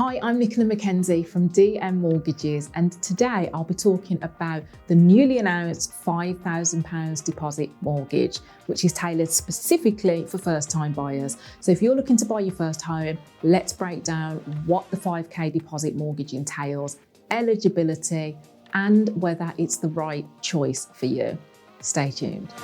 Hi, I'm Nicola McKenzie from DM Mortgages, and today I'll be talking about the newly announced £5,000 deposit mortgage, which is tailored specifically for first-time buyers. So if you're looking to buy your first home, let's break down what the 5k deposit mortgage entails, eligibility, and whether it's the right choice for you. Stay tuned.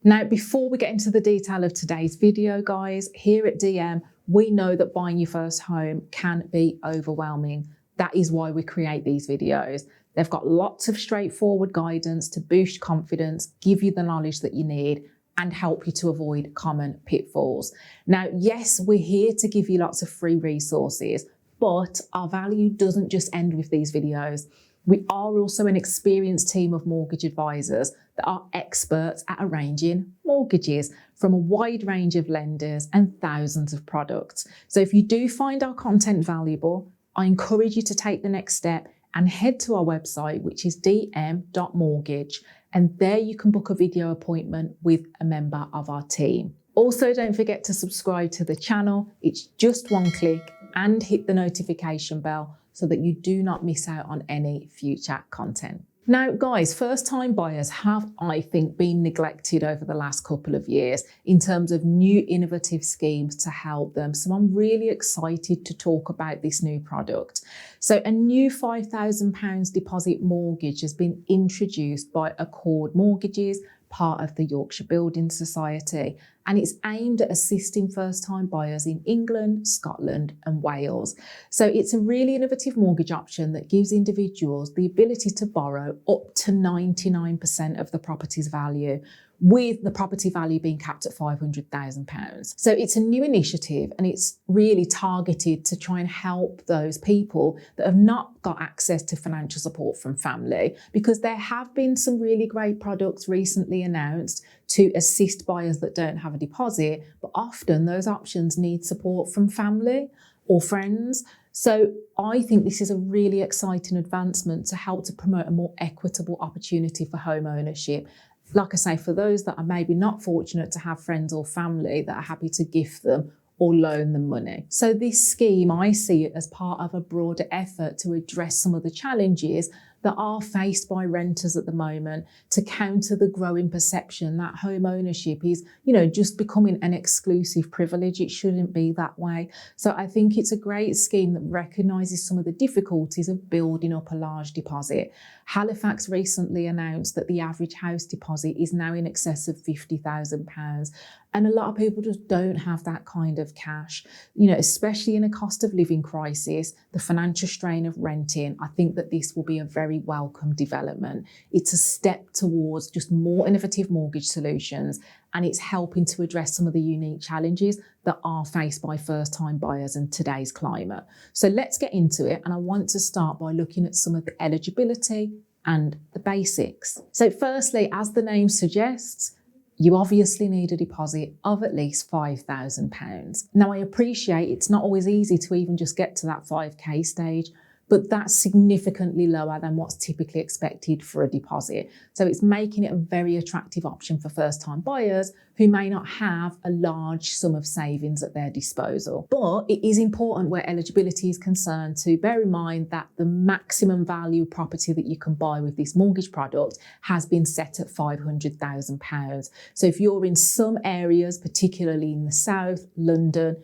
Now, before we get into the detail of today's video, guys, here at DM, we know that buying your first home can be overwhelming. That is why we create these videos. They've got lots of straightforward guidance to boost confidence, give you the knowledge that you need, and help you to avoid common pitfalls. Now, yes, we're here to give you lots of free resources, but our value doesn't just end with these videos. We are also an experienced team of mortgage advisors that are experts at arranging mortgages from a wide range of lenders and thousands of products. So if you do find our content valuable, I encourage you to take the next step and head to our website, which is dm.mortgage, and there you can book a video appointment with a member of our team. Also, don't forget to subscribe to the channel. It's just one click, and hit the notification bell so that you do not miss out on any future content. Now, guys, first-time buyers have, I think, been neglected over the last couple of years in terms of new innovative schemes to help them. So I'm really excited to talk about this new product. So a new £5,000 deposit mortgage has been introduced by Accord Mortgages, part of the Yorkshire Building Society, and it's aimed at assisting first-time buyers in England, Scotland and Wales. So it's a really innovative mortgage option that gives individuals the ability to borrow up to 99% of the property's value, with the property value being capped at £500,000. So it's a new initiative, and it's really targeted to try and help those people that have not got access to financial support from family, because there have been some really great products recently announced to assist buyers that don't have a deposit, but often those options need support from family or friends. So I think this is a really exciting advancement to help to promote a more equitable opportunity for home ownership. Like I say, for those that are maybe not fortunate to have friends or family that are happy to gift them or loan them money. So this scheme, I see it as part of a broader effort to address some of the challenges that are faced by renters at the moment, to counter the growing perception that home ownership is, just becoming an exclusive privilege. It shouldn't be that way. So I think it's a great scheme that recognises some of the difficulties of building up a large deposit. Halifax recently announced that the average house deposit is now in excess of £50,000. And a lot of people just don't have that kind of cash, especially in a cost of living crisis, the financial strain of renting. I think that this will be a very welcome development. It's a step towards just more innovative mortgage solutions, and it's helping to address some of the unique challenges that are faced by first-time buyers in today's climate. So let's get into it, and I want to start by looking at some of the eligibility and the basics. So firstly, as the name suggests, you obviously need a deposit of at least £5,000. Now, I appreciate it's not always easy to even just get to that 5k stage, but that's significantly lower than what's typically expected for a deposit. So it's making it a very attractive option for first-time buyers who may not have a large sum of savings at their disposal. But it is important, where eligibility is concerned, to bear in mind that the maximum value property that you can buy with this mortgage product has been set at £500,000. So if you're in some areas, particularly in the south, London,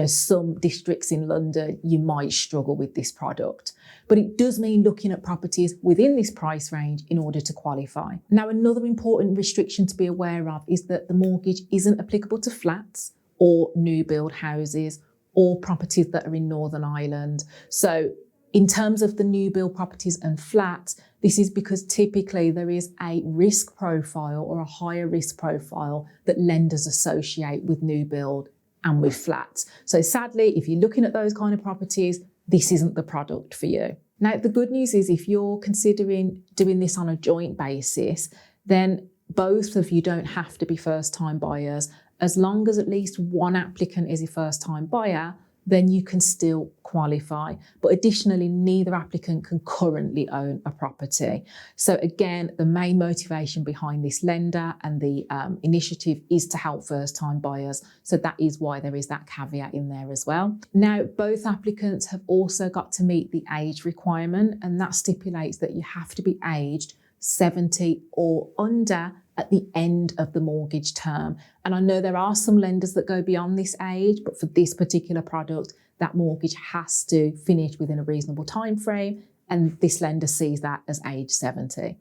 some districts in London, you might struggle with this product. But it does mean looking at properties within this price range in order to qualify. Now, another important restriction to be aware of is that the mortgage isn't applicable to flats or new build houses or properties that are in Northern Ireland. So in terms of the new build properties and flats, this is because typically there is a risk profile or a higher risk profile that lenders associate with new build and with flats. So sadly, if you're looking at those kind of properties, this isn't the product for you. Now, the good news is, if you're considering doing this on a joint basis, then both of you don't have to be first-time buyers. As long as at least one applicant is a first-time buyer, then you can still qualify. But additionally, neither applicant can currently own a property. So again, the main motivation behind this lender and the initiative is to help first-time buyers. So that is why there is that caveat in there as well. Now, both applicants have also got to meet the age requirement, and that stipulates that you have to be aged 70 or under at the end of the mortgage term. And I know there are some lenders that go beyond this age, but for this particular product, that mortgage has to finish within a reasonable time frame, and this lender sees that as age 70.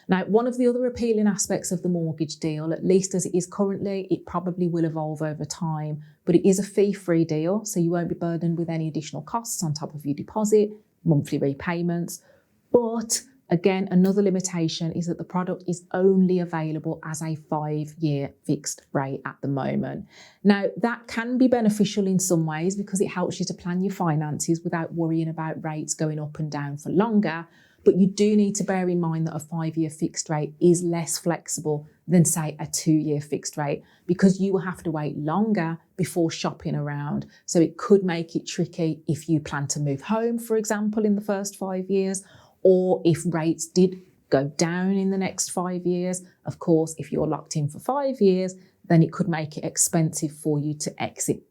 Now, one of the other appealing aspects of the mortgage deal, at least as it is currently, it probably will evolve over time, but it is a fee-free deal, so you won't be burdened with any additional costs on top of your deposit, monthly repayments. But again, another limitation is that the product is only available as a 5-year fixed rate at the moment. Now, that can be beneficial in some ways because it helps you to plan your finances without worrying about rates going up and down for longer. But you do need to bear in mind that a 5-year fixed rate is less flexible than, say, a 2-year fixed rate, because you will have to wait longer before shopping around. So it could make it tricky if you plan to move home, for example, in the first 5 years, or if rates did go down in the next 5 years. Of course, if you're locked in for 5 years, then it could make it expensive for you to exit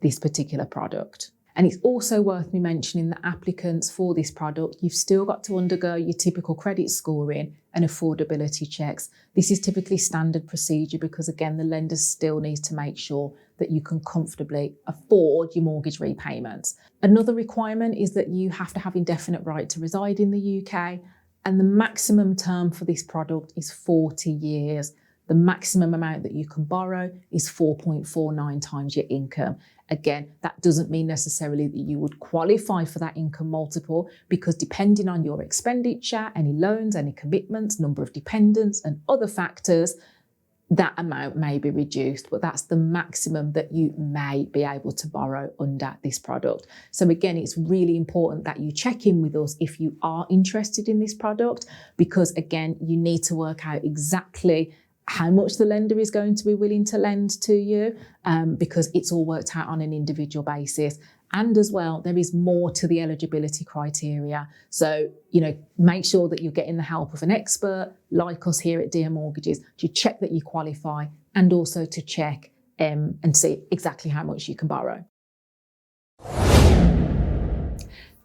this particular product. And it's also worth me mentioning that applicants for this product, you've still got to undergo your typical credit scoring and affordability checks. This is typically standard procedure because, again, the lender still needs to make sure that you can comfortably afford your mortgage repayments. Another requirement is that you have to have indefinite right to reside in the UK, and the maximum term for this product is 40 years. The maximum amount that you can borrow is 4.49 times your income. Again, that doesn't mean necessarily that you would qualify for that income multiple, because depending on your expenditure, any loans, any commitments, number of dependents and other factors, that amount may be reduced, but that's the maximum that you may be able to borrow under this product. So again, it's really important that you check in with us if you are interested in this product, because again, you need to work out exactly how much the lender is going to be willing to lend to you, because it's all worked out on an individual basis. And as well, there is more to the eligibility criteria. So, make sure that you're getting the help of an expert like us here at DM Mortgages to check that you qualify, and also to check and see exactly how much you can borrow.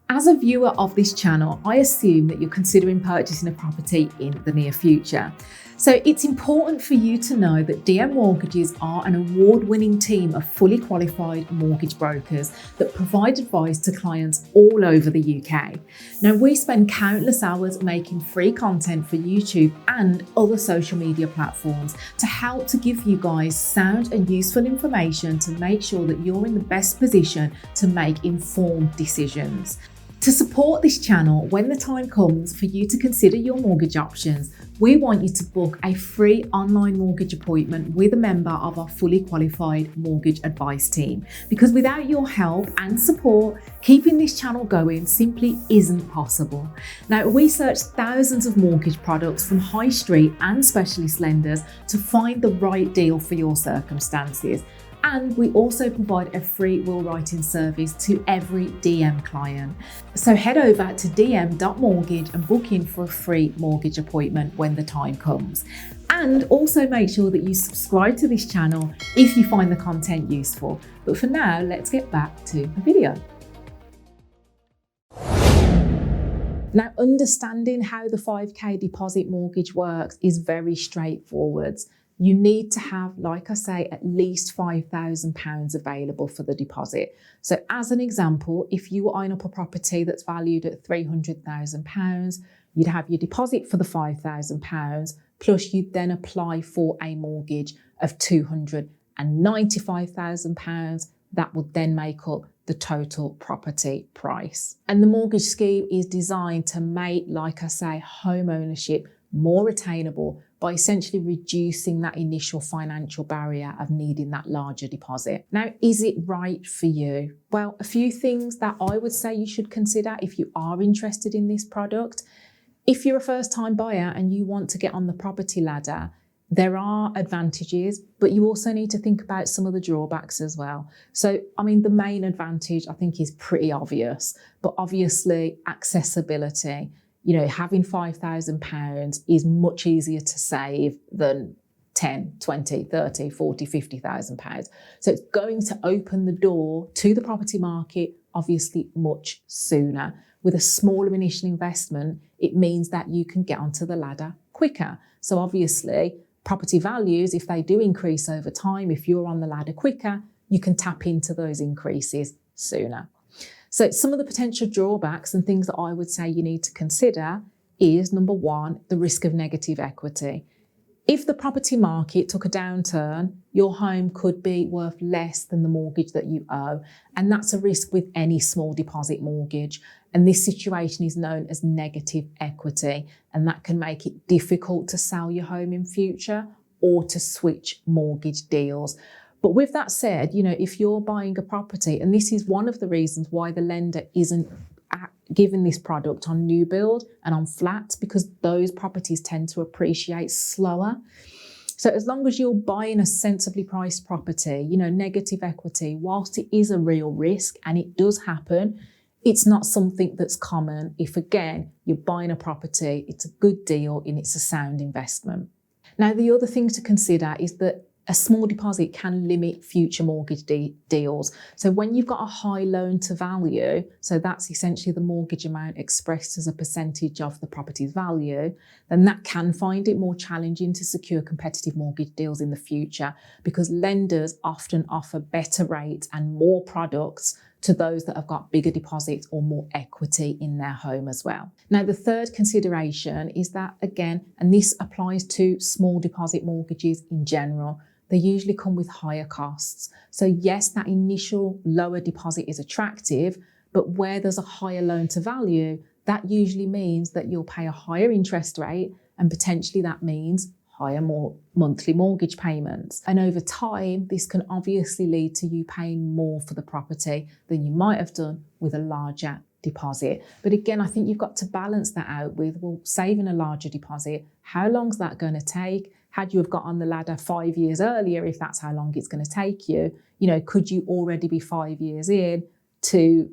As a viewer of this channel, I assume that you're considering purchasing a property in the near future. So it's important for you to know that DM Mortgages are an award-winning team of fully qualified mortgage brokers that provide advice to clients all over the UK. Now, we spend countless hours making free content for YouTube and other social media platforms to help to give you guys sound and useful information to make sure that you're in the best position to make informed decisions. To support this channel when the time comes for you to consider your mortgage options, we want you to book a free online mortgage appointment with a member of our fully qualified mortgage advice team. Because without your help and support, keeping this channel going simply isn't possible. Now, we search thousands of mortgage products from high street and specialist lenders to find the right deal for your circumstances. And we also provide a free will writing service to every DM client. So head over to dm.mortgage and book in for a free mortgage appointment when the time comes. And also make sure that you subscribe to this channel if you find the content useful. But for now, let's get back to the video. Now, understanding how the 5k deposit mortgage works is very straightforward. You need to have, like I say, at least £5,000 available for the deposit. So as an example, if you eyeing up a property that's valued at £300,000, you'd have your deposit for the £5,000, plus you'd then apply for a mortgage of £295,000. That would then make up the total property price. And the mortgage scheme is designed to make, like I say, home ownership more attainable by essentially reducing that initial financial barrier of needing that larger deposit. Now, is it right for you? Well, a few things that I would say you should consider if you are interested in this product. If you're a first-time buyer and you want to get on the property ladder, There are advantages, but you also need to think about some of the drawbacks as well. So, I mean, the main advantage I think is pretty obvious, but obviously accessibility. You know, having £5,000 is much easier to save than 10, 20, 30, 40, £50,000. So it's going to open the door to the property market, obviously much sooner. With a smaller initial investment, it means that you can get onto the ladder quicker. So obviously, property values, if they do increase over time, if you're on the ladder quicker, you can tap into those increases sooner. So some of the potential drawbacks and things that I would say you need to consider is, number one, the risk of negative equity. If the property market took a downturn, your home could be worth less than the mortgage that you owe. And that's a risk with any small deposit mortgage. And this situation is known as negative equity. And that can make it difficult to sell your home in future or to switch mortgage deals. But with that said, you know, if you're buying a property, and this is one of the reasons why the lender isn't giving this product on new build and on flats, because those properties tend to appreciate slower. So as long as you're buying a sensibly priced property, you know, negative equity, whilst it is a real risk and it does happen, it's not something that's common. If again, you're buying a property, it's a good deal and it's a sound investment. Now, the other thing to consider is that a small deposit can limit future mortgage deals. So when you've got a high loan to value, so that's essentially the mortgage amount expressed as a percentage of the property's value, then that can find it more challenging to secure competitive mortgage deals in the future, because lenders often offer better rates and more products to those that have got bigger deposits or more equity in their home as well. Now, the third consideration is that, again, and this applies to small deposit mortgages in general, they usually come with higher costs. So yes, that initial lower deposit is attractive, but where there's a higher loan to value, that usually means that you'll pay a higher interest rate, and potentially that means higher monthly mortgage payments. And over time, this can obviously lead to you paying more for the property than you might have done with a larger deposit. But again, I think you've got to balance that out with, well, saving a larger deposit, how long's that going to take? Had you have got on the ladder 5 years earlier, if that's how long it's going to take you, you know, could you already be 5 years in to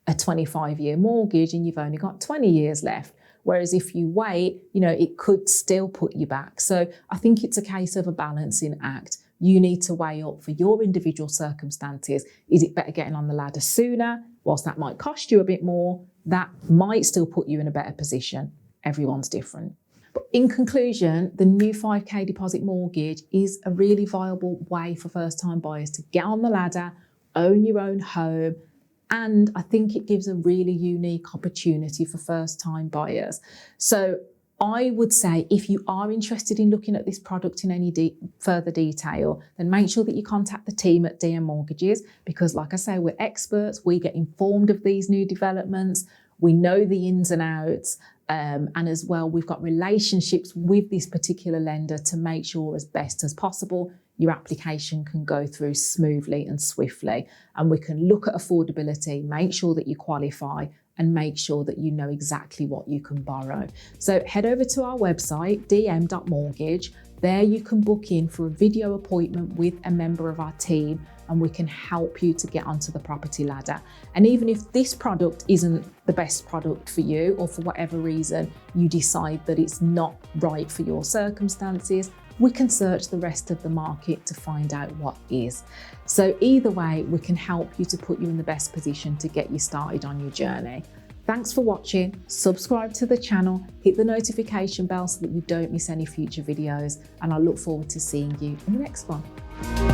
a 25-year mortgage and you've only got 20 years left? Whereas if you wait, you know, it could still put you back. So I think it's a case of a balancing act. You need to weigh up for your individual circumstances. Is it better getting on the ladder sooner? Whilst that might cost you a bit more, that might still put you in a better position. Everyone's different. But in conclusion, the new 5K deposit mortgage is a really viable way for first-time buyers to get on the ladder, own your own home, and I think it gives a really unique opportunity for first-time buyers. So I would say if you are interested in looking at this product in any further detail, then make sure that you contact the team at DM Mortgages, because like I say, we're experts, we get informed of these new developments, we know the ins and outs, and as well, we've got relationships with this particular lender to make sure as best as possible your application can go through smoothly and swiftly. And we can look at affordability, make sure that you qualify, and make sure that you know exactly what you can borrow. So head over to our website, dm.mortgage. There you can book in for a video appointment with a member of our team, and we can help you to get onto the property ladder. And even if this product isn't the best product for you, or for whatever reason you decide that it's not right for your circumstances, we can search the rest of the market to find out what is. So either way, we can help you to put you in the best position to get you started on your journey. Thanks for watching, subscribe to the channel, hit the notification bell so that you don't miss any future videos, and I look forward to seeing you in the next one.